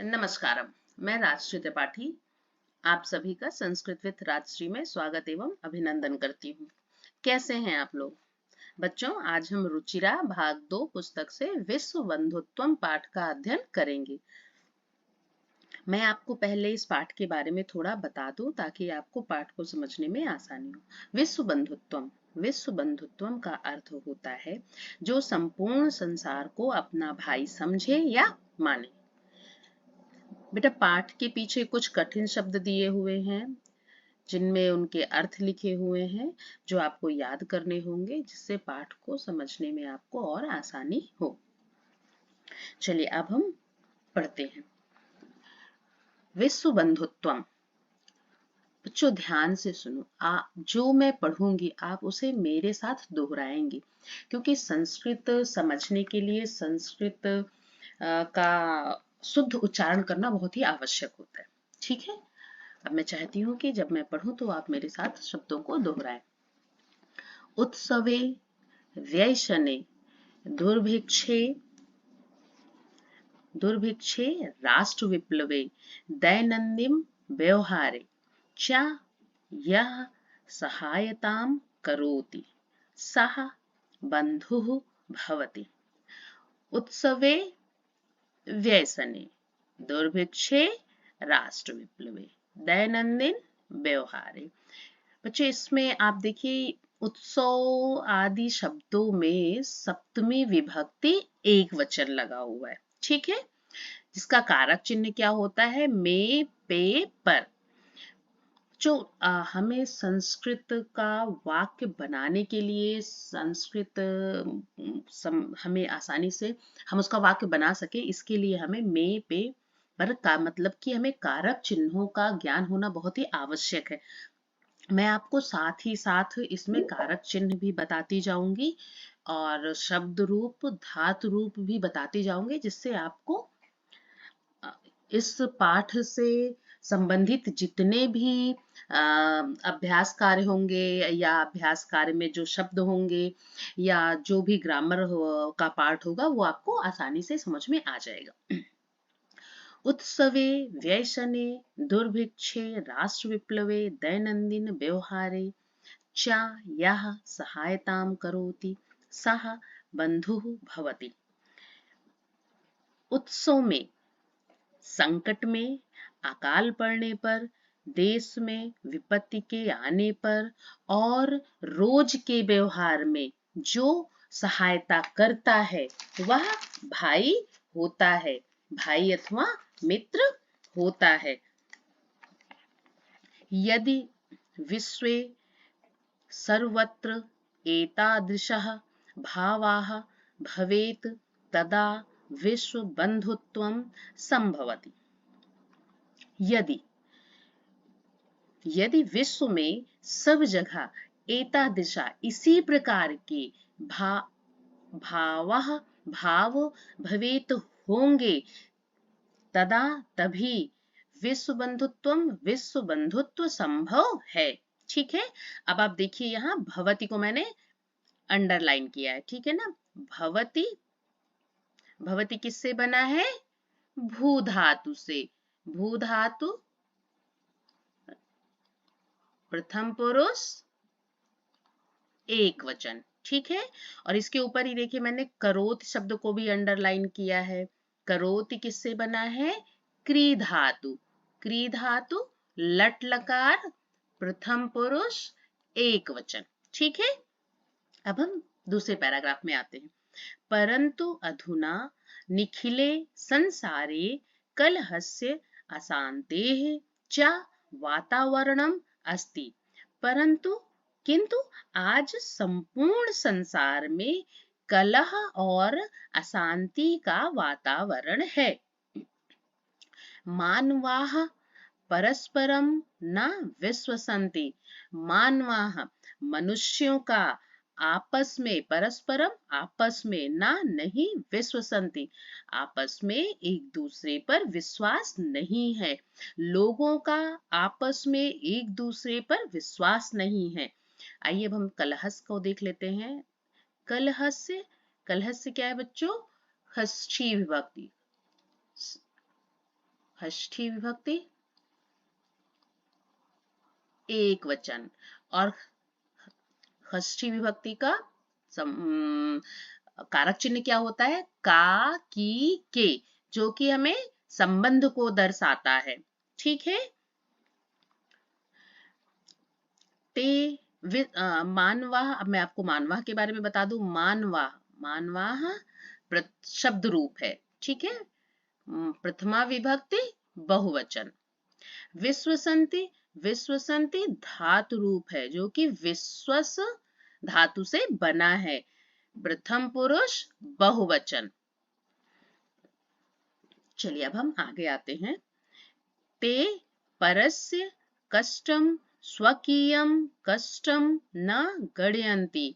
नमस्कारम। मैं राजश्री त्रिपाठी आप सभी का संस्कृत विद राजश्री में स्वागत एवं अभिनंदन करती हूँ। कैसे हैं आप लोग बच्चों? आज हम रुचिरा भाग 2 पुस्तक से विश्व बंधुत्वम पाठ का अध्ययन करेंगे। मैं आपको पहले इस पाठ के बारे में थोड़ा बता दूं ताकि आपको पाठ को समझने में आसानी हो। विश्व बंधुत्वम का अर्थ होता है जो संपूर्ण संसार को अपना भाई समझे या माने। बेटा, पाठ के पीछे कुछ कठिन शब्द दिए हुए हैं जिनमें उनके अर्थ लिखे हुए हैं जो आपको याद करने होंगे, जिससे पाठ को समझने में आपको और आसानी हो। चलिए अब हम पढ़ते हैं। विश्व बंधुत्वम। बच्चों ध्यान से सुनो, जो मैं पढ़ूंगी आप उसे मेरे साथ दोहराएंगे, क्योंकि संस्कृत समझने के लिए संस्कृत का शुद्ध उच्चारण करना बहुत ही आवश्यक होता है। ठीक है, अब मैं चाहती हूँ कि जब मैं पढ़ूं तो आप मेरे साथ शब्दों को दोहराएं। उत्सवे व्यसने दुर्भिक्षे राष्ट्र विप्लवे दैनंदिन व्यवहारे च यः सहायतां करोति सः बन्धुः भवति। उत्सवे व्यसने दुर्भिक्षे राष्ट्र विप्लवे दैनंदिन व्यवहारे। बच्चों, इसमें आप देखिए उत्सव आदि शब्दों में सप्तमी विभक्ति एक वचन लगा हुआ है। ठीक है, जिसका कारक चिन्ह क्या होता है? में, पे, पर। जो हमें संस्कृत का वाक्य बनाने के लिए हमें आसानी से हम उसका वाक्य बना सके, इसके लिए हमें में, पे, पर का मतलब कि हमें कारक चिन्हों का ज्ञान होना बहुत ही आवश्यक है। मैं आपको साथ ही साथ इसमें कारक चिन्ह भी बताती जाऊंगी और शब्द रूप, धातु रूप भी बताती जाऊंगी, जिससे आपको इस पाठ से संबंधित जितने भी अभ्यास कार्य होंगे या अभ्यास कार्य में जो शब्द होंगे या जो भी ग्रामर का पार्ट होगा वो आपको आसानी से समझ में आ जाएगा। उत्सवे व्यसने दुर्भिक्षे राष्ट्र विप्लवे दैनंदिन व्यवहारे च यः सहायतां करोति सः बन्धुः भवति। उत्सव में, संकट में, अकाल पड़ने पर, देश में विपत्ति के आने पर और रोज के व्यवहार में जो सहायता करता है वह भाई होता है, भाई अथवा मित्र होता है। यदि विश्वे सर्वत्र एतादृशः भावाः भवेत् तदा विश्व बंधुत्वं संभवति। यदि विश्व में सब जगह एतादृशा इसी प्रकार के भाव भवेत होंगे तदा तभी विश्व बंधुत्व संभव है। ठीक है, अब आप देखिए यहाँ भवती को मैंने अंडरलाइन किया है। ठीक है ना, भवती किससे बना है? भू धातु से। भू धातु प्रथम पुरुष एक वचन। ठीक है, और इसके ऊपर ही देखिए मैंने करोति शब्द को भी अंडरलाइन किया है। करोति किससे बना है? क्री धातु। क्री धातु लट लकार प्रथम पुरुष एक वचन। ठीक है, अब हम दूसरे पैराग्राफ में आते हैं। परंतु अधुना निखिले संसारे कलहस्य अशांतेः च वातावरणम अस्ति। किंतु आज संपूर्ण संसार में कलह और अशांति का वातावरण है। मानवाः परस्परम न विश्वसन्ति। मानवाः मनुष्यों का आपस में ना नहीं विश्वसन्ति, आपस में एक दूसरे पर विश्वास नहीं है। लोगों का आपस में एक दूसरे पर विश्वास नहीं है। आइए अब हम कलहस को देख लेते हैं। कलहस्य क्या है बच्चों? षष्ठी विभक्ति। षष्ठी विभक्ति एक वचन, और षष्ठी विभक्ति का कारक चिन्ह क्या होता है? का, की, के, जो कि हमें संबंध को दर्शाता है। ठीक है। ते मानवाह, अब मैं आपको मानवाह के बारे में बता दूं। मानवाह, मानवाह शब्द रूप है। ठीक है। प्रथमा विभक्ति बहुवचन। विश्वसंति, विश्वसंति धातु रूप है, जो कि विश्वस धातु से बना है। प्रथम पुरुष बहुवचन। चलिए अब हम आगे आते हैं। ते परस्य कष्टम स्वकीयम कष्टम न गणयन्ति।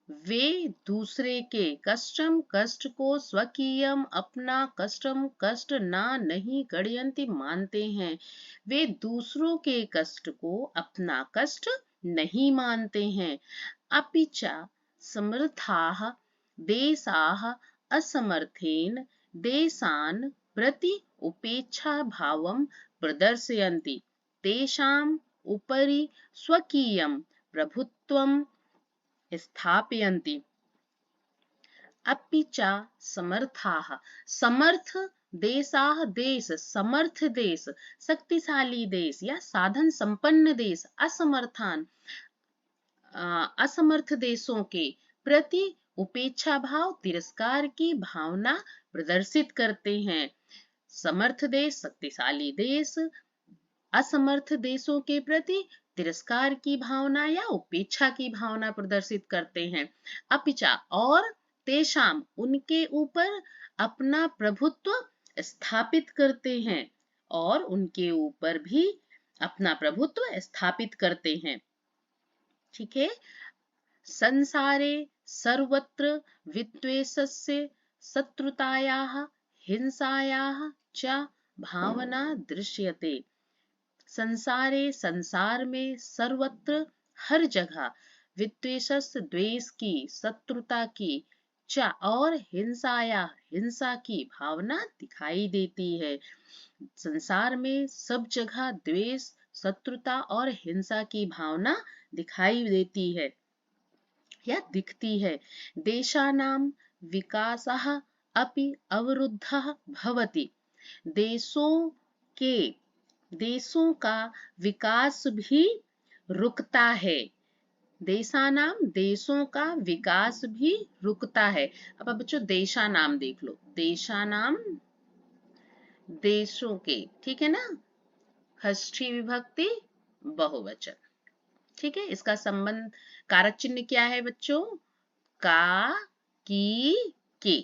वे दूसरे के कष्टम कष्ट को स्वकीयम अपना कष्टम कष्ट ना नहीं गणयन्ति मानते हैं। वे दूसरों के कष्ट को अपना कष्ट नहीं मानते हैं। अपि च समर्थाः देशाः असमर्थेन देशान् प्रति उपेक्षा भावं प्रदर्शयन्ति। तेषाम् उपरि स्वकीयं प्रभुत्वं स्थापयन्ति। अपि च समर्थाः, समर्थ देशाः, देश, समर्थ देश, शक्तिशाली देश या साधन संपन्न देश, असमर्थान असमर्थ देशों के प्रति उपेक्षा भाव, तिरस्कार की भावना प्रदर्शित करते हैं। समर्थ देश, शक्तिशाली देश असमर्थ देशों के प्रति तिरस्कार की भावना या उपेक्षा की भावना प्रदर्शित करते हैं। अपिचा और तेषाम उनके ऊपर अपना प्रभुत्व स्थापित करते हैं, और उनके ऊपर भी अपना प्रभुत्व स्थापित करते हैं। ठीक है। संसारे सर्वत्र विद्वेषस्य शत्रुतायाः हिंसायाः च भावना दृश्यते। संसारे, संसार में, सर्वत्र हर जगह, विद्वेषस द्वेष की, शत्रुता की, च और हिंसाया हिंसा की भावना दिखाई देती है। संसार में सब जगह द्वेष, शत्रुता और हिंसा की भावना दिखाई देती है या दिखती है। देशानां विकासः अपि अवरुद्धः भवति। देशों के, देशों का विकास भी रुकता है। देशानाम, देशों का विकास भी रुकता है। अब बच्चों देशानाम देख लो। देशानाम देशों के, ठीक है ना। षष्ठी विभक्ति बहुवचन। ठीक है। इसका संबंध, कारक चिन्ह क्या है बच्चों? का, की, के,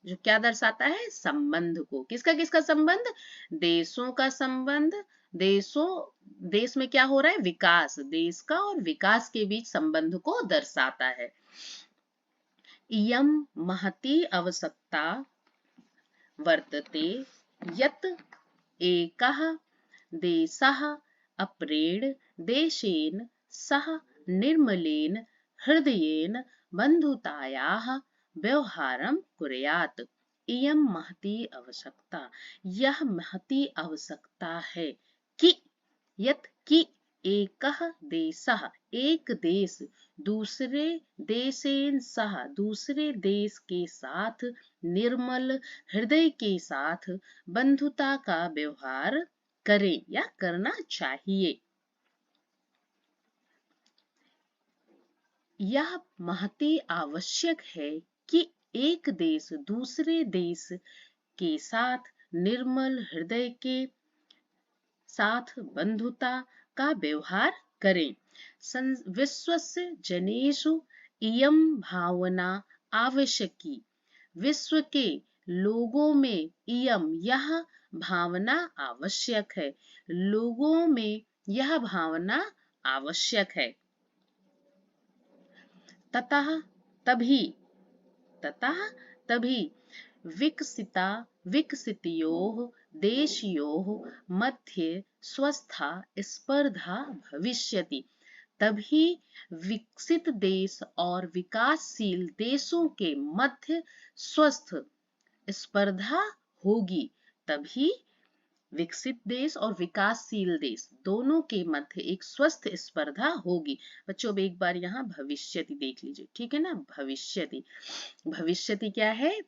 जो क्या दर्शाता है? संबंध को। किसका किसका संबंध? देशों का संबंध। देशों, देश में क्या हो रहा है? विकास, देश का और विकास के बीच संबंध को दर्शाता है। इयं महती आवश्यकता वर्तते यत् एकः देशः अपरेण देशेन सह निर्मलेन हृदयेन बन्धुतायाः व्यवहारं कुर्यात्। इयं महती आवश्यकता, यह महती आवश्यकता है कि यत् कि एकः देशः, एक देश, दूसरे देशेन सह, दूसरे देश के साथ, निर्मल हृदय के साथ बंधुता का व्यवहार करे या करना चाहिए। यह महती आवश्यक है कि एक देश दूसरे देश के साथ निर्मल हृदय के साथ बंधुता का व्यवहार करें। विश्वस्य जनेषु इयं भावना आवश्यकी। विश्व के लोगों में इयम, यह भावना आवश्यक है। लोगों में यह भावना आवश्यक है। ततः तभी, ततः तभी विकसिता विकसितयोः देशयोः मध्ये स्वस्था स्पर्धा भविष्यति। तभी विकसित देश और विकासशील देशों के मध्य स्वस्थ स्पर्धा होगी। तभी विकसित देश और विकासशील देश दोनों के मध्य एक स्वस्थ स्पर्धा होगी। बच्चों अब एक बार यहाँ भविष्यति देख लीजिए, ठीक है ना। भविष्यति, भविष्यति क्या है?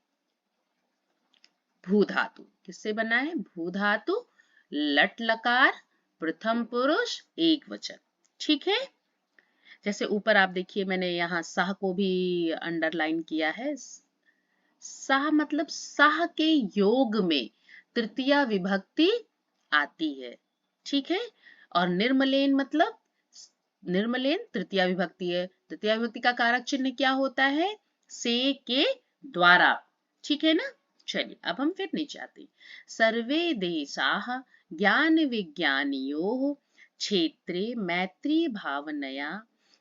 भू धातु। किससे बना है? भू धातु, लट लकार, प्रथम पुरुष, एक वचन, ठीक है। जैसे ऊपर आप देखिए, मैंने यहाँ साह को भी अंडरलाइन किया है। साह मतलब साह के योग में तृतीया विभक्ति आती है, ठीक है। और निर्मलेन मतलब निर्मलेन तृतीया विभक्ति है। तृतीया विभक्ति का कारक चिन्ह क्या होता है? से के द्वारा, ठीक है ना। चलिए अब हम फिर नीचे आते हैं। सर्वे देशाः ज्ञान विज्ञानयोः क्षेत्रे मैत्री भावनया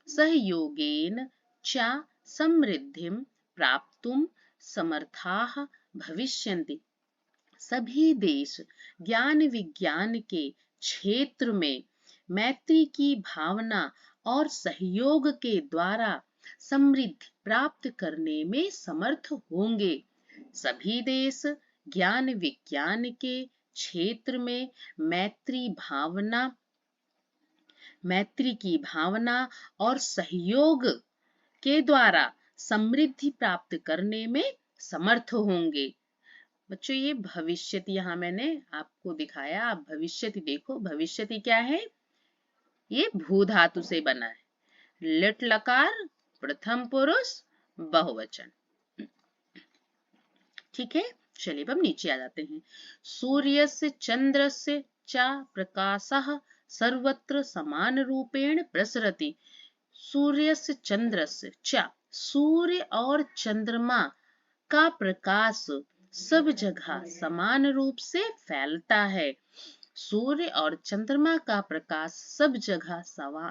सहयोगेन च समृद्धिं प्राप्तुं समर्थाः भविष्यन्ति। सभी देश ज्ञान विज्ञान के क्षेत्र में मैत्री की भावना और सहयोग के द्वारा समृद्धि प्राप्त करने में समर्थ होंगे। सभी देश ज्ञान विज्ञान के क्षेत्र में मैत्री की भावना और सहयोग के द्वारा समृद्धि प्राप्त करने में समर्थ होंगे। बच्चों ये भविष्यति यहाँ मैंने आपको दिखाया, आप भविष्यति देखो। भविष्यति क्या है? ये भू धातु से बना है, लिट लकार, प्रथम पुरुष, बहुवचन, ठीक है। चलिए हम नीचे आ जाते हैं। सूर्यस्य चंद्रस्य च प्रकाशः सर्वत्र समान रूपेण प्रसरति। सूर्यस्य चंद्रस्य च, सूर्य और चंद्रमा का प्रकाश सब जगह समान रूप से फैलता है। सूर्य और चंद्रमा का प्रकाश सब जगह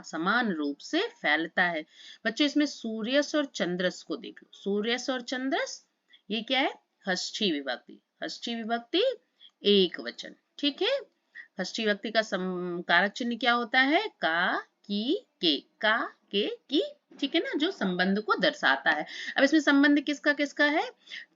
समान रूप से फैलता है। बच्चों इसमें सूर्यस और चंद्रस को देख लो। सूर्यस और चंद्रस ये क्या है? षष्ठी विभक्ति। षष्ठी विभक्ति एक वचन, ठीक है। षष्ठी विभक्ति का कारक चिन्ह क्या होता है? का, की, के। का, के, की, ठीक है ना, जो संबंध को दर्शाता है। अब इसमें संबंध किसका किसका है?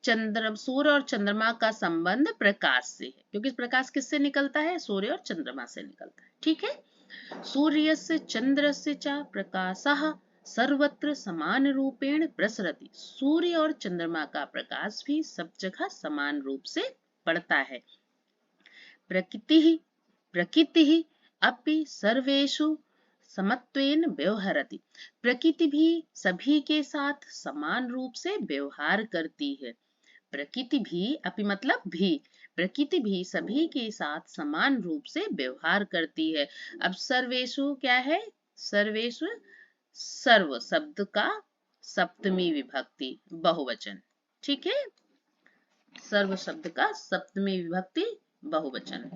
सूर्य और चंद्रमा का संबंध प्रकाश से है, क्योंकि प्रकाश किससे निकलता है? सूर्य और चंद्रमा से निकलता है, ठीक है। सूर्यस्य चंद्रस्य च प्रकाशः सर्वत्र समान रूपेण प्रसरति। सूर्य और चंद्रमा का प्रकाश भी सब जगह समान रूप से पड़ता है। प्रकृति अपि सर्वेषु समत्वेन व्यवहरति। प्रकृति भी सभी के साथ समान रूप से व्यवहार करती है। प्रकृति भी, अपि मतलब भी, प्रकृति भी सभी के साथ समान रूप से व्यवहार करती है। अब सर्वेषु क्या है? सर्वेषु सर्व शब्द का सप्तमी विभक्ति बहुवचन, ठीक है। सर्व शब्द का सप्तमी विभक्ति बहुवचन।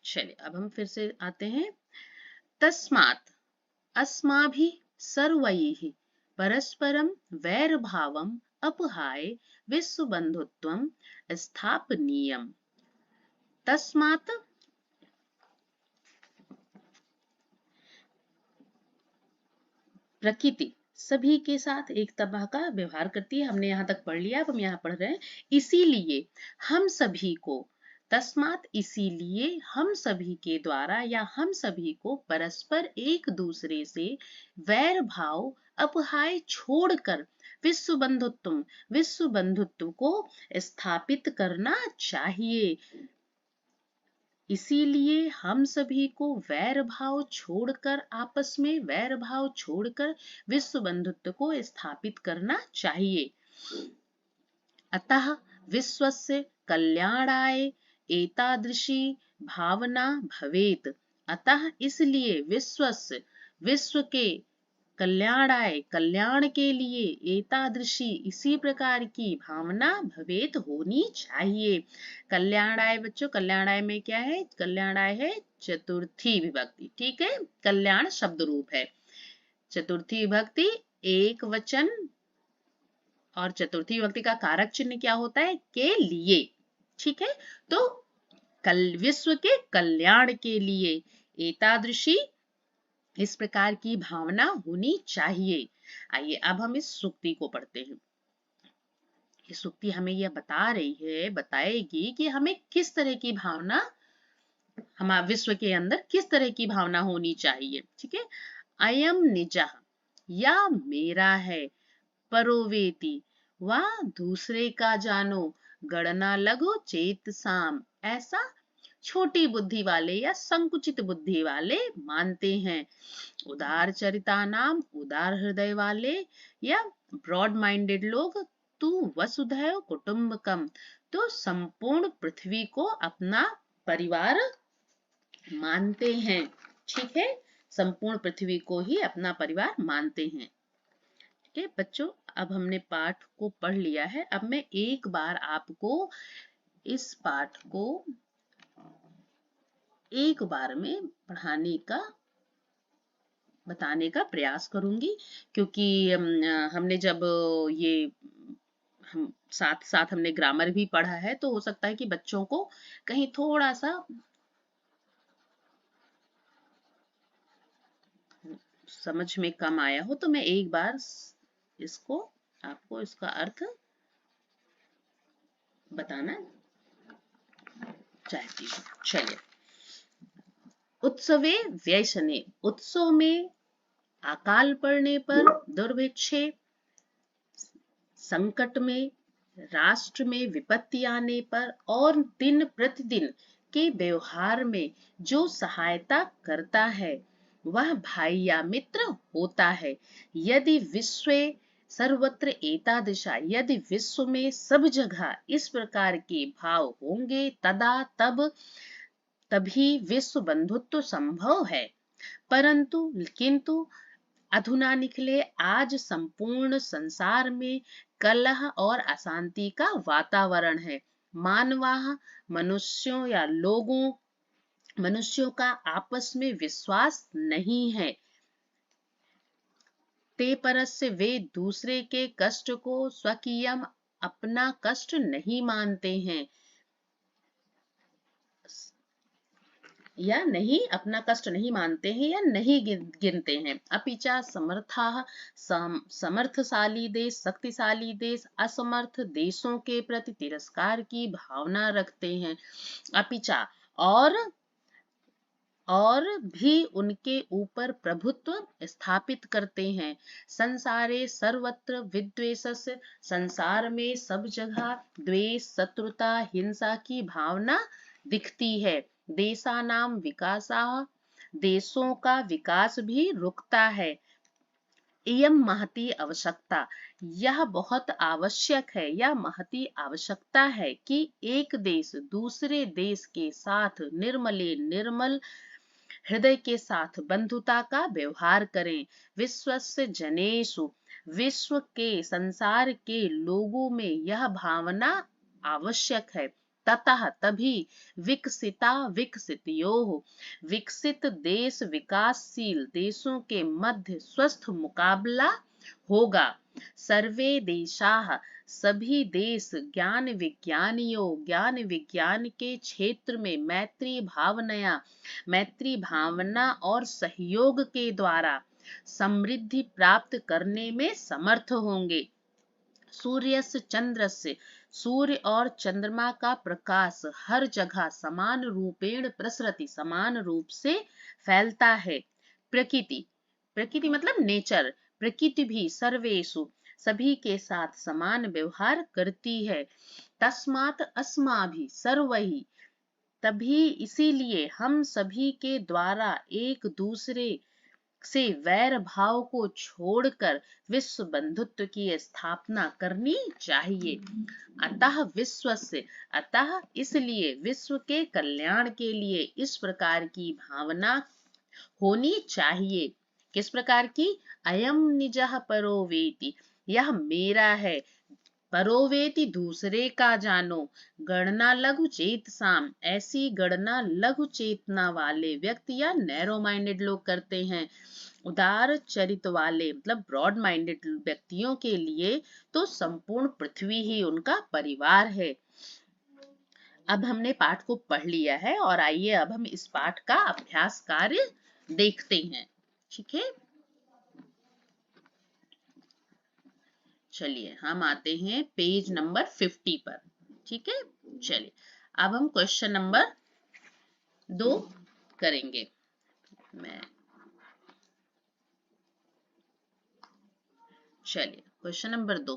चलिए अब हम फिर से आते हैं। तस्मात् अस्माभिः सर्वैः परस्परं वैरभावम् अपहाय विश्वबन्धुत्वं स्थापनीयम्। तस्मात् प्रकृति सभी के साथ एक तरह का व्यवहार करती है। हमने यहाँ तक पढ़ लिया, अब हम यहाँ पढ़ रहे हैं। इसीलिए हम सभी को, तस्मात इसीलिए हम सभी के द्वारा या हम सभी को परस्पर एक दूसरे से वैर भाव अपहाय छोड़कर विश्व बंधुत्व को स्थापित करना चाहिए। इसीलिए हम सभी को वैर भाव छोड़कर, आपस में वैर भाव छोड़कर विश्व बंधुत्व को स्थापित करना चाहिए। अतः विश्वस्य कल्याणाय एतादृशी भावना भवेत्। अतः इसलिए विश्व के कल्याणाय, कल्याण के लिए, एतादृशी इसी प्रकार की भावना भवेत होनी चाहिए। कल्याणाय बच्चों, कल्याणाय में क्या है? कल्याणाय है चतुर्थी विभक्ति, ठीक है। कल्याण शब्द रूप है। चतुर्थी विभक्ति एक वचन, और चतुर्थी विभक्ति का कारक चिन्ह क्या होता है? के लिए, ठीक है। तो विश्व के कल्याण के लिए एतादृशी इस प्रकार की भावना होनी चाहिए। आइए अब हम इस सूक्ति को पढ़ते हैं। इस उक्ति हमें यह बताएगी कि हमें किस तरह की भावना, हमारे विश्व के अंदर किस तरह की भावना होनी चाहिए। ठीक है, अयम निजः, या मेरा है, परोवेति, वह दूसरे का जानो, गणना लघु चेत साम, ऐसा छोटी बुद्धि वाले या संकुचित बुद्धि वाले मानते हैं। उदार चरिता नाम, उदार हृदय वाले या ब्रॉड माइंडेड लोग, तू वसुधैव कुटुंबकम, तो संपूर्ण पृथ्वी को अपना परिवार मानते हैं। ठीक है, संपूर्ण पृथ्वी को ही अपना परिवार मानते हैं। ठीक है बच्चों, अब हमने पाठ को पढ़ लिया है। अब मैं एक बार आपको इस पाठ को एक बार में पढ़ाने का, बताने का प्रयास करूंगी, क्योंकि हमने जब ये हम साथ साथ हमने ग्रामर भी पढ़ा है, तो हो सकता है कि बच्चों को कहीं थोड़ा सा समझ में कम आया हो, तो मैं एक बार इसको आपको इसका अर्थ बताना चाहती हूँ। चलिए, उत्सवे व्यसने, उत्सव में अकाल पड़ने पर, दुर्भिक्षे, संकट में, राष्ट्र में विपत्ति आने पर और दिन प्रतिदिन के व्यवहार में जो सहायता करता है वह भाई या मित्र होता है। यदि विश्व सर्वत्र एतादृशा, यदि विश्व में सब जगह इस प्रकार के भाव होंगे, तभी विश्व बंधुत्व संभव है। किंतु अधुना निकले आज संपूर्ण संसार में कलह और अशांति का वातावरण है। मानवाः, मनुष्यों का आपस में विश्वास नहीं है। ते परस्य, वे दूसरे के कष्ट को स्वकीयम, अपना कष्ट नहीं मानते हैं, या नहीं अपना कष्ट नहीं मानते हैं या नहीं गिनते हैं। अपिचा समर्थाः, समर्थशाली देश, शक्तिशाली देश असमर्थ देशों के प्रति तिरस्कार की भावना रखते हैं। अपिचा, और भी उनके ऊपर प्रभुत्व स्थापित करते हैं। संसारे सर्वत्र विद्वेषस्य, संसार में सब जगह द्वेष, शत्रुता, हिंसा की भावना दिखती है। देशानाम विकासाः, देशों का विकास भी रुकता है। इयम महती आवश्यकता, यह बहुत आवश्यक है, यह महती आवश्यकता है कि एक देश दूसरे देश के साथ निर्मल हृदय के साथ बंधुता का व्यवहार करें। विश्वस्य जनेषु, विश्व के, संसार के लोगों में यह भावना आवश्यक है। ततः, तभी विकसितयोः, विकसित देश विकासशील देशों के मध्य स्वस्थ मुकाबला होगा। सर्वे देशाः, सभी देश ज्ञान विज्ञान के क्षेत्र में मैत्री भावना और सहयोग के द्वारा समृद्धि प्राप्त करने में समर्थ होंगे। सूर्यस्य चंद्रस्य, सूर्य और चंद्रमा का प्रकाश हर जगह समान रूपेण प्रसरति, समान रूप से फैलता है। प्रकृति मतलब नेचर, प्रकृति भी सर्वेषु, सभी के साथ समान व्यवहार करती है। तस्मात् अस्माभिः सर्वैः, तभी इसीलिए हम सभी के द्वारा एक दूसरे से वैर भाव को छोड़कर विश्व बंधुत्व की स्थापना करनी चाहिए। अतः इसलिए विश्व के कल्याण के लिए इस प्रकार की भावना होनी चाहिए। किस प्रकार की? अयम निजः परोवेति, यह मेरा है, परोवेति दूसरे का जानो, गणना लघु चेत साम, ऐसी गणना लघु चेतना वाले व्यक्ति या नैरो माइंडेड लोग करते हैं। उदार चरित वाले मतलब ब्रॉड माइंडेड व्यक्तियों के लिए तो संपूर्ण पृथ्वी ही उनका परिवार है। अब हमने पाठ को पढ़ लिया है और आइए अब हम इस पाठ का अभ्यास कार्य देखते हैं। ठीक है, चलिए हम आते हैं पेज नंबर 50 पर। ठीक है, चलिए अब हम क्वेश्चन नंबर 2 करेंगे। मैं चलिए क्वेश्चन नंबर 2,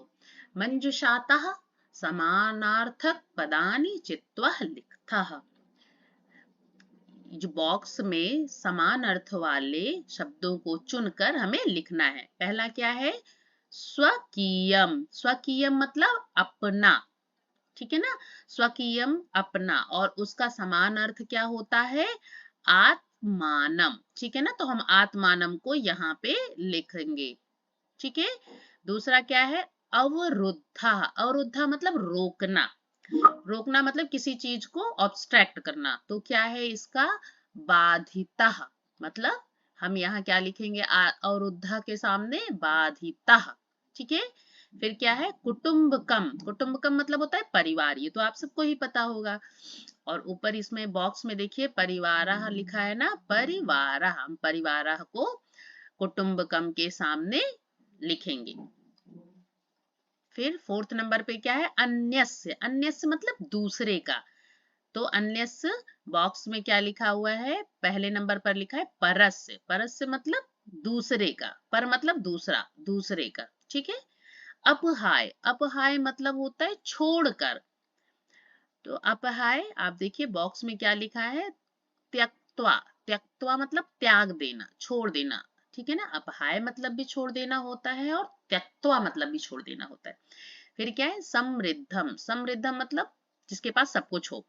मंजुषातः समानार्थक पदानि चित्वा लिखतः। जो बॉक्स में समान अर्थ वाले शब्दों को चुनकर हमें लिखना है। पहला क्या है, स्वकीयम। स्वकीयम मतलब अपना, ठीक है ना, स्वकीयम अपना, और उसका समान अर्थ क्या होता है, आत्मानम। ठीक है ना, तो हम आत्मानम को यहाँ पे लिखेंगे। ठीक है, दूसरा क्या है, अवरुद्धा। अवरुद्धा मतलब रोकना। रोकना मतलब किसी चीज को ऑब्स्ट्रैक्ट करना। तो क्या है इसका, बाधिता। मतलब हम यहाँ क्या लिखेंगे, अवरुद्धा के सामने बाधिता। ठीक है, फिर क्या है, कुटुंबकम। कुटुंबकम मतलब होता है परिवार, ये तो आप सबको ही पता होगा। और ऊपर इसमें बॉक्स में देखिए परिवारः लिखा है ना, परिवारः, हम परिवारः को कुटुंबकम के सामने लिखेंगे। फिर फोर्थ नंबर पे क्या है, अन्यस्य। अन्यस्य मतलब दूसरे का। तो अन्यस्य बॉक्स में क्या लिखा हुआ है, पहले नंबर पर लिखा है परस्य। परस्य मतलब दूसरे का, पर मतलब दूसरा, दूसरे का। ठीक है, अपहाय। अपहाय मतलब होता है छोड़कर। तो अपहाय आप देखिए बॉक्स में क्या लिखा है, त्यक्त्वा। त्यक्त्वा मतलब त्याग देना, छोड़ देना। ठीक है ना, अपहाय मतलब भी छोड़ देना होता है और त्यक्त्वा मतलब भी छोड़ देना होता है। फिर क्या है, समृद्धम। समृद्धम मतलब जिसके पास सब कुछ हो।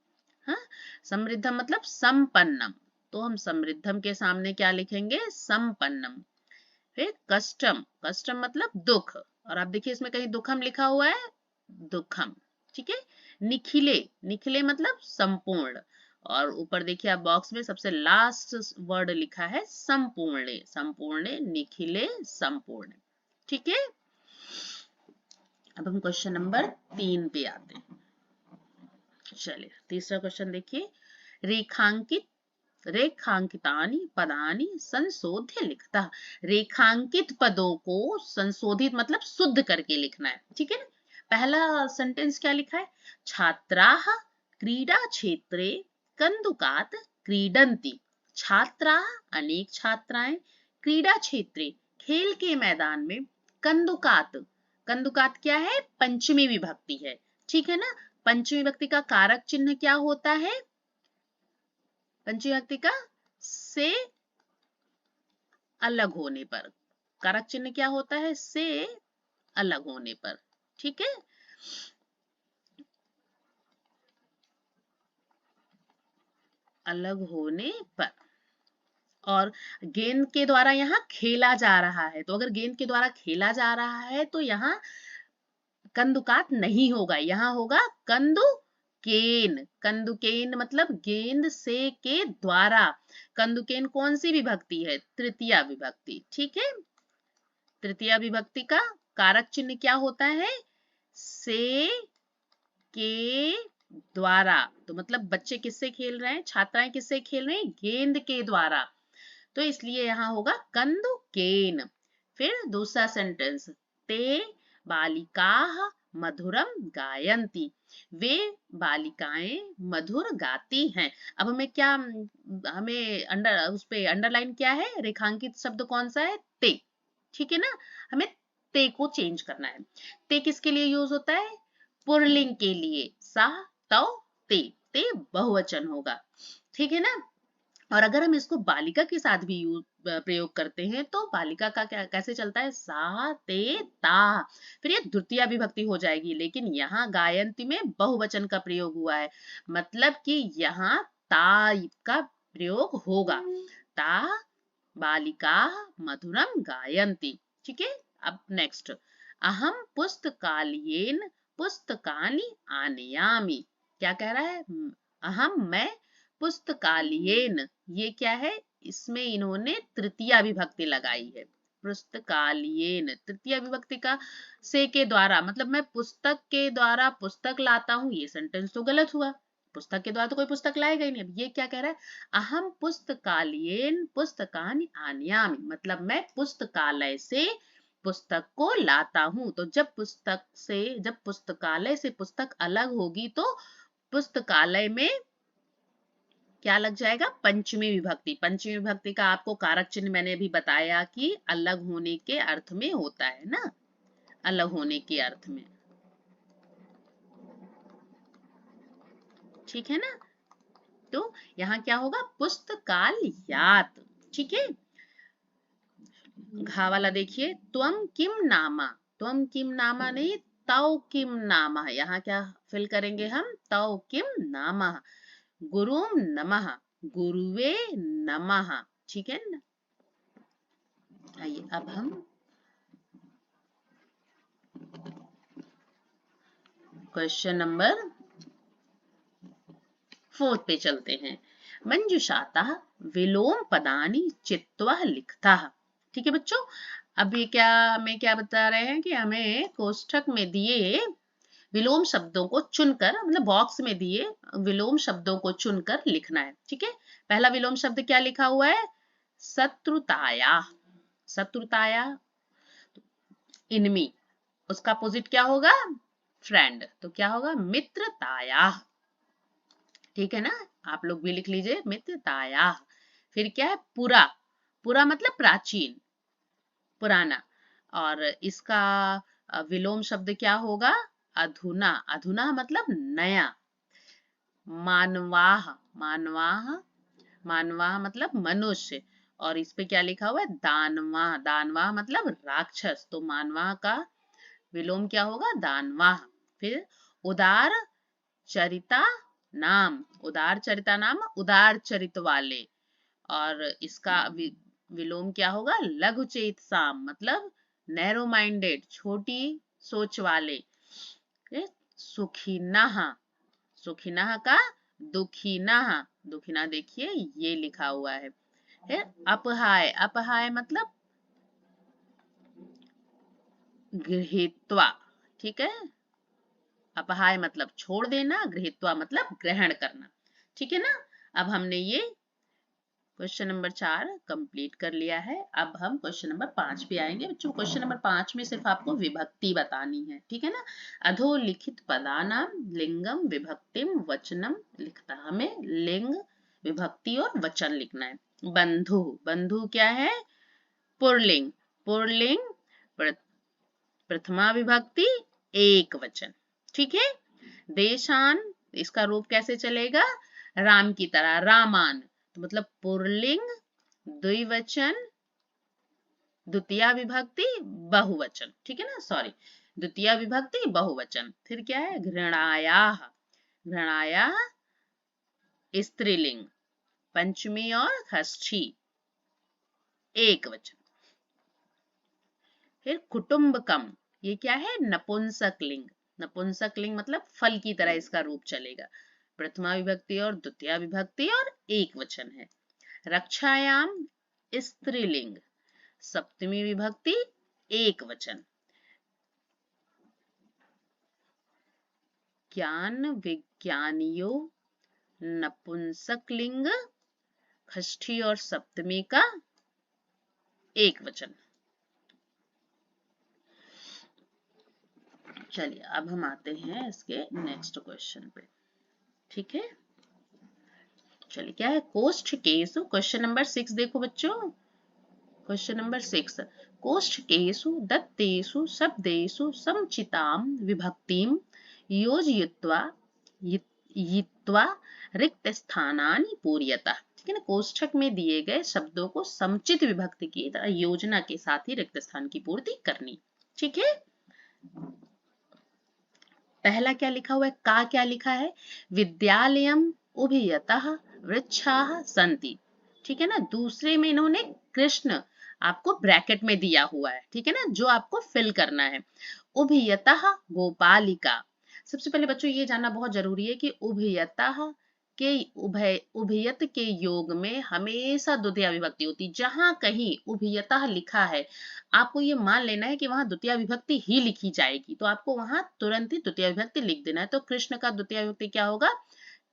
हाँ, समृद्धम मतलब संपन्नम। तो हम समृद्धम के सामने क्या लिखेंगे, संपन्नम। फिर कष्टम। कष्टम मतलब दुख, और आप देखिए इसमें कहीं दुखम लिखा हुआ है, दुखम। ठीक है, निखिले। निखिले मतलब संपूर्ण, और ऊपर देखिए आप बॉक्स में सबसे लास्ट वर्ड लिखा है संपूर्ण। संपूर्ण, निखिले, संपूर्ण। ठीक है, अब हम क्वेश्चन नंबर 3 पे आते हैं। चलिए तीसरा क्वेश्चन देखिए, रेखांकित रेखांकितानि पदानि संशोध्य लिखता। रेखांकित पदों को संशोधित मतलब शुद्ध करके लिखना है। ठीक है ना, पहला सेंटेंस क्या लिखा है, छात्राः क्रीडा क्षेत्रे कन्दुकात् क्रीडन्ति। छात्राः अनेक छात्राएं, क्रीडा क्षेत्रे खेल के मैदान में, कन्दुकात्। कन्दुकात् क्या है, पंचमी विभक्ति है। ठीक है ना, पंचमी विभक्ति का कारक चिन्ह क्या होता है, पंचमी विभक्ति का से अलग होने पर। कारक चिन्ह क्या होता है, से अलग होने पर। ठीक है, अलग होने पर। और गेंद के द्वारा यहाँ खेला जा रहा है, तो अगर गेंद के द्वारा खेला जा रहा है तो यहाँ कंदुकात नहीं होगा, यहाँ होगा कंदुकेन। कंदुकेन मतलब गेंद से के द्वारा। कंदुकेन कौन सी विभक्ति है, तृतीया विभक्ति। ठीक है, तृतीया विभक्ति का कारक चिन्ह क्या होता है, से के द्वारा। तो मतलब बच्चे किससे खेल रहे हैं, छात्राएं किससे खेल रहे हैं, गेंद के द्वारा। तो इसलिए यहाँ होगा कंदुकेन। फिर दूसरा सेंटेंस, ते बालिकाः मधुरम गायन्ति। वे बालिकाएं मधुर गाती हैं। अब हमें क्या, हमें उस पे अंडरलाइन क्या है, रेखांकित शब्द कौन सा है, ते। ठीक है ना, हमें ते को चेंज करना है। ते किसके लिए यूज होता है, पुल्लिंग के लिए, सा, तौ, ते। ते बहुवचन होगा। ठीक है ना, और अगर हम इसको बालिका के साथ भी प्रयोग करते हैं तो बालिका का क्या कैसे चलता है, सा, ते, ता। फिर ये द्वितीय विभक्ति हो जाएगी, लेकिन यहाँ गायंती में बहुवचन का प्रयोग हुआ है, मतलब कि यहाँ ता का प्रयोग होगा। ता बालिका मधुरम गायन्ति। ठीक है, अब नेक्स्ट, अहम पुस्तकालयेन पुस्तकानि आनयामि। क्या कह रहा है, अहम मैं, पुस्तकालयेन ये क्या है, इसमें इन्होंने तृतीया विभक्ति लगाई है। पुस्तकालयेन तृतीया विभक्ति का से के द्वारा, मतलब मैं पुस्तक के द्वारा पुस्तक लाता हूं, ये सेंटेंस तो गलत हुआ। पुस्तक के द्वारा तो कोई पुस्तक लाएगा ही नहीं। अब ये क्या कह रहा है, अहम पुस्तकालयेन पुस्तकानि आनयामि, मतलब मैं पुस्तकालय से पुस्तक को लाता हूं। तो जब पुस्तकालय से पुस्तक अलग होगी तो पुस्तकालय में क्या लग जाएगा? पंचमी विभक्ति। पंचमी विभक्ति का आपको कारक चिन्ह मैंने अभी बताया कि अलग होने के अर्थ में होता है ना, अलग होने के अर्थ में, ठीक है ना। तो यहाँ क्या होगा? पुस्तकालयात, ठीक है। घा वाला देखिए, त्वम किम नामा, त्वम किम नामा नहीं, तौ किम नामा। यहाँ क्या फिल करेंगे हम? तौ किम नामा, गुरुम नमः, गुरुवे नमः, ठीक है ना। आइए अब हम क्वेश्चन नंबर 4 पे चलते हैं। मंजुषाता विलोम पदानि चित्वा लिखता, ठीक है बच्चों। अभी क्या बता रहे हैं कि हमें कोष्ठक में दिए विलोम शब्दों को चुनकर, मतलब बॉक्स में दिए विलोम शब्दों को चुनकर लिखना है, ठीक है। पहला विलोम शब्द क्या लिखा हुआ है? शत्रुताया, शत्रुताया, इनमी। उसका अपोजिट क्या होगा? फ्रेंड। तो क्या होगा? मित्रताया, ठीक है ना। आप लोग भी लिख लीजिए, मित्रताया। फिर क्या है? पुरा, पुरा मतलब प्राचीन, पुराना। और इसका विलोम शब्द क्या होगा? अधुना, अधुना मतलब नया। मानवाह, मानवाह, मानवाह मतलब मनुष्य। और इस पे क्या लिखा हुआ है? दानवाह, दानवाह मतलब राक्षस। तो मानवाह का विलोम क्या होगा? दानवाह। फिर उदार चरिता नाम, उदार चरिता नाम, उदार चरित वाले। और इसका विलोम क्या होगा? लघु चेत साम मतलब नैरो माइंडेड, छोटी सोच वाले। सुखिनः, सुखिनः का दुखिनः, दुखिनः देखिए ये लिखा हुआ है। फिर अपहाय, अपहाय मतलब गृहीत्वा, ठीक है। अपहाय मतलब छोड़ देना, गृहीत्वा मतलब ग्रहण करना, ठीक है ना। अब हमने ये क्वेश्चन नंबर 4 कंप्लीट कर लिया है। अब हम क्वेश्चन नंबर 5 पे आएंगे बच्चों। क्वेश्चन नंबर 5 में सिर्फ आपको विभक्ति बतानी है, ठीक है ना। अधोलिखित पदानाम लिंगम विभक्तिम वचनम लिखता, हमें लिंग, विभक्ति और वचन लिखना है। बंधु, बंधु क्या है? पुरलिंग, पुरलिंग प्रथमा विभक्ति एक वचन, ठीक है। देशान, इसका रूप कैसे चलेगा? राम की तरह, रामान। तो मतलब पुरलिंग द्विवचन, द्वितीय विभक्ति बहुवचन, ठीक है ना। सॉरी, द्वितीय विभक्ति बहुवचन। फिर क्या है? घृणायाः, घृणायाः स्त्रीलिंग, पंचमी और षष्ठी एक वचन। फिर कुटुंबकम, ये क्या है? नपुंसक लिंग, नपुंसक लिंग मतलब फल की तरह इसका रूप चलेगा। प्रथमा विभक्ति और द्वितीय विभक्ति और एक वचन है। रक्षायाम स्त्रीलिंग, सप्तमी विभक्ति एक वचन। ज्ञान विज्ञानियों नपुंसक लिंग, षष्ठी और सप्तमी का एक वचन। चलिए अब हम आते हैं इसके नेक्स्ट क्वेश्चन पे, ठीक है। चलिए क्या है? कोष्ठकेषु, क्वेश्चन नंबर 6 देखो बच्चों। क्वेश्चन नंबर 6, कोष्ठकेषु दत्तेषु शब्देषु समुचितां विभक्तिं योजयित्वा यित्वा रिक्त स्थानानि पूरयतः, ठीक है ना। कोष्ठक में दिए गए शब्दों को समुचित विभक्ति की योजना के साथ ही रिक्त स्थान की पूर्ति करनी, ठीक है। पहला क्या लिखा हुआ है? का क्या लिखा है? विद्यालयम उभयतः वृक्षाः सन्ति, ठीक है ना। दूसरे में इन्होंने कृष्ण आपको ब्रैकेट में दिया हुआ है, ठीक है ना, जो आपको फिल करना है। उभयतः गोपालिका। सबसे पहले बच्चों ये जानना बहुत जरूरी है कि उभयतः के उभयत के योग में हमेशा द्वितीय विभक्ति होती। जहां कहीं उभयतः लिखा है, आपको ये मान लेना है कि वहां द्वितीय विभक्ति ही लिखी जाएगी, तो आपको वहां तुरंत ही द्वितीय विभक्ति लिख देना है। तो कृष्ण का द्वितीय विभक्ति क्या होगा?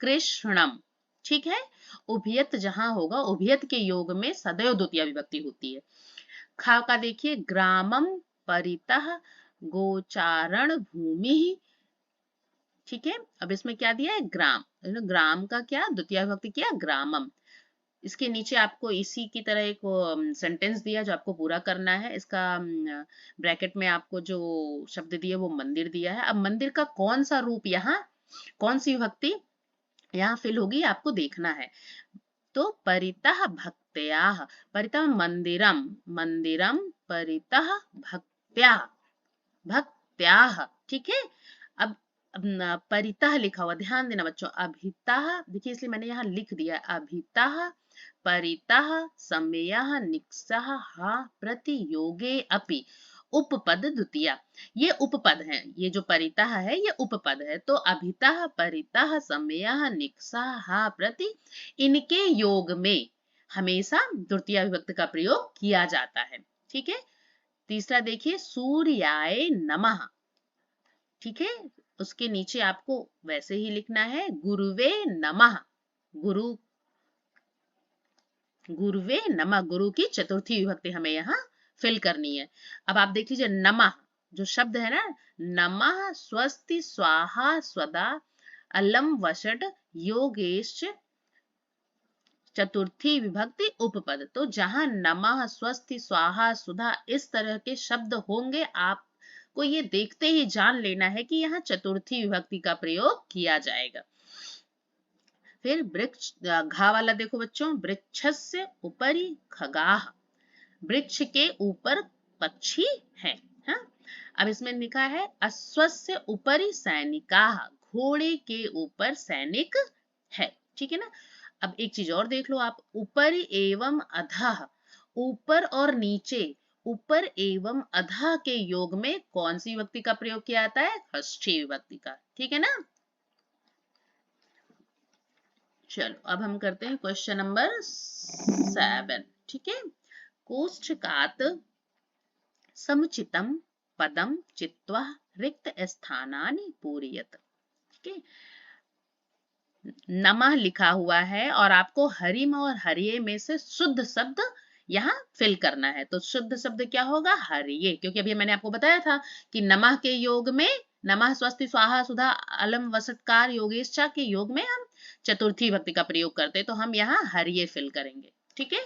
कृष्णम, ठीक है। उभयत जहां होगा, उभयत के योग में सदैव द्वितीय विभक्ति होती है। खा का देखिए, ग्रामम परितः गोचारण भूमि। ठीक है, अब इसमें क्या दिया है, ग्राम। ग्राम का क्या द्वितीय विभक्ति किया, ग्रामम। इसके नीचे आपको इसी की तरह एक सेंटेंस दिया जो आपको पूरा करना है। इसका ब्रैकेट में आपको जो शब्द दिए वो मंदिर दिया है। अब मंदिर का कौन सा रूप यहाँ, कौन सी विभक्ति यहाँ फिल होगी आपको देखना है। तो परितः भक्त्याः, परितः मंदिरम, मंदिरम परितः भक्त्याः, भक्त्याः। ठीक है, अब परितः लिखा हुआ, ध्यान देना बच्चों। अभितः देखिए, इसलिए मैंने यहाँ लिख दिया अभितः परितः समयः निक्सः हा प्रतियोगे अपि उपपद द्वितीया। ये उपपद है, ये जो परितः है ये उपपद है। तो अभितः परितः समयः निक्सः हा प्रति, इनके योग में हमेशा द्वितीय विभक्ति का प्रयोग किया जाता है। ठीक है, तीसरा देखिए, सूर्याय नमः। ठीक है, उसके नीचे आपको वैसे ही लिखना है गुरुवे नमः, गुरु, गुरुवे नमः, गुरु की चतुर्थी विभक्ति हमें यहाँ फिल करनी है। अब आप देख लीजिए, नमः जो शब्द है ना, नमः स्वस्ति स्वाहा स्वदा अलम वषड योगेश चतुर्थी विभक्ति उपपद। तो जहां नमः स्वस्ति स्वाहा सुधा इस तरह के शब्द होंगे, आपको ये देखते ही जान लेना है कि यहाँ चतुर्थी विभक्ति का प्रयोग किया जाएगा। फिर वृक्ष, घा वाला देखो बच्चों, वृक्षस्य उपरि खगाः, वृक्ष के ऊपर पक्षी है। हाँ? अब इसमें लिखा है अश्वस्य उपरि सैनिकाः, घोड़े के ऊपर सैनिक है। ठीक है ना। अब एक चीज और देख लो आप, ऊपर एवं अधः, ऊपर और नीचे, ऊपर एवं अधः के योग में कौन सी विभक्ति का प्रयोग किया जाता है, षष्ठी विभक्ति का। ठीक है ना। चलो अब हम करते हैं क्वेश्चन नंबर 7। ठीक है, कोष्ठकात् समुचितम पदम चित्वा रिक्त स्थानानि पूरयत। ठीक है, नमः लिखा हुआ है और आपको हरिम और हरिये में से शुद्ध शब्द यहाँ फिल करना है। तो शुद्ध शब्द क्या होगा, हरिये, क्योंकि अभी मैंने आपको बताया था कि नमः के योग में, नमः स्वस्ति स्वाहा सुधा अलम वसटकार योगेशा के योग में हम चतुर्थी भक्ति का प्रयोग करते हैं, तो हम यहाँ हरिये फिल करेंगे। ठीक है,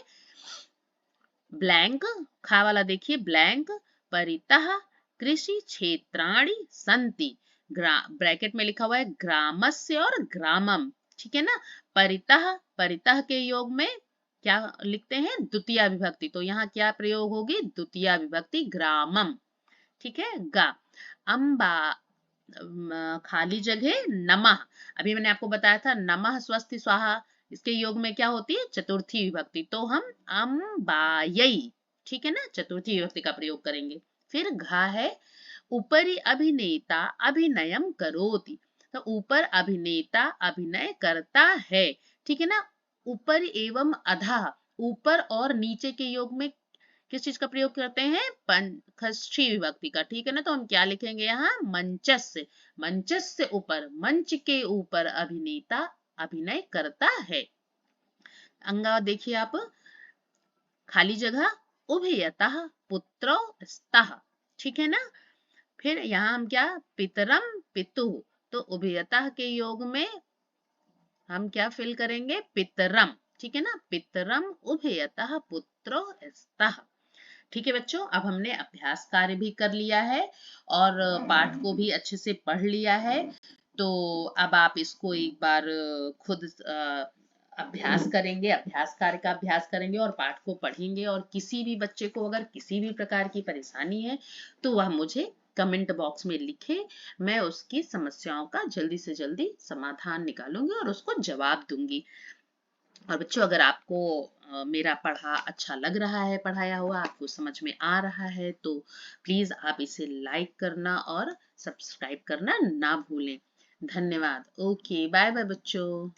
ब्लैंक, खा वाला देखिए, ब्लैंक परितः कृषि क्षेत्राणि संति, ब्रैकेट में लिखा हुआ है ग्रामस्य और ग्रामम। ठीक है ना। परितः, परितः के योग में क्या लिखते हैं, द्वितीय विभक्ति, तो यहाँ क्या प्रयोग होगी, द्वितीय विभक्ति ग्रामम। ठीक है, गा, अम्बा, खाली जगह नमः, अभी मैंने आपको बताया था नमः स्वस्ति स्वाहा, इसके योग में क्या होती है, चतुर्थी विभक्ति, तो हम अम्बायई, ठीक है ना, चतुर्थी विभक्ति का प्रयोग करेंगे। फिर घा है, ऊपरी अभिनेता अभिनयम करोति, तो ऊपर अभिनेता अभिनय करता है। ठीक है ना। ऊपर एवं अधः, ऊपर और नीचे के योग में किस चीज का प्रयोग करते हैं, षष्ठी विभक्ति का। ठीक है ना। तो हम क्या लिखेंगे यहाँ, मंचस्य, मंचस्य ऊपर, मंच के ऊपर अभिनेता अभिनय करता है। अंगा देखिए आप, खाली जगह उभयतः पुत्रो स्तः। ठीक है ना। फिर यहाँ हम क्या, पितरम पितु, तो उभयतः के योग में हम क्या फिल करेंगे, पितरम। ठीक है ना, पितरम उभयतः पुत्रो स्तः। ठीक है बच्चों, अब हमने अभ्यास कार्य भी कर लिया है और पाठ को भी अच्छे से पढ़ लिया है। तो अब आप इसको एक बार खुद अभ्यास करेंगे, अभ्यास कार्य का अभ्यास करेंगे और पाठ को पढ़ेंगे। और किसी भी बच्चे को अगर किसी भी प्रकार की परेशानी है तो वह मुझे कमेंट बॉक्स में लिखे, मैं उसकी समस्याओं का जल्दी से जल्दी समाधान निकालूंगी और उसको जवाब दूंगी। और बच्चों, अगर आपको मेरा पढ़ा अच्छा लग रहा है, पढ़ाया हुआ आपको समझ में आ रहा है, तो प्लीज आप इसे लाइक करना और सब्सक्राइब करना ना भूलें। धन्यवाद। ओके, बाय बाय बच्चों।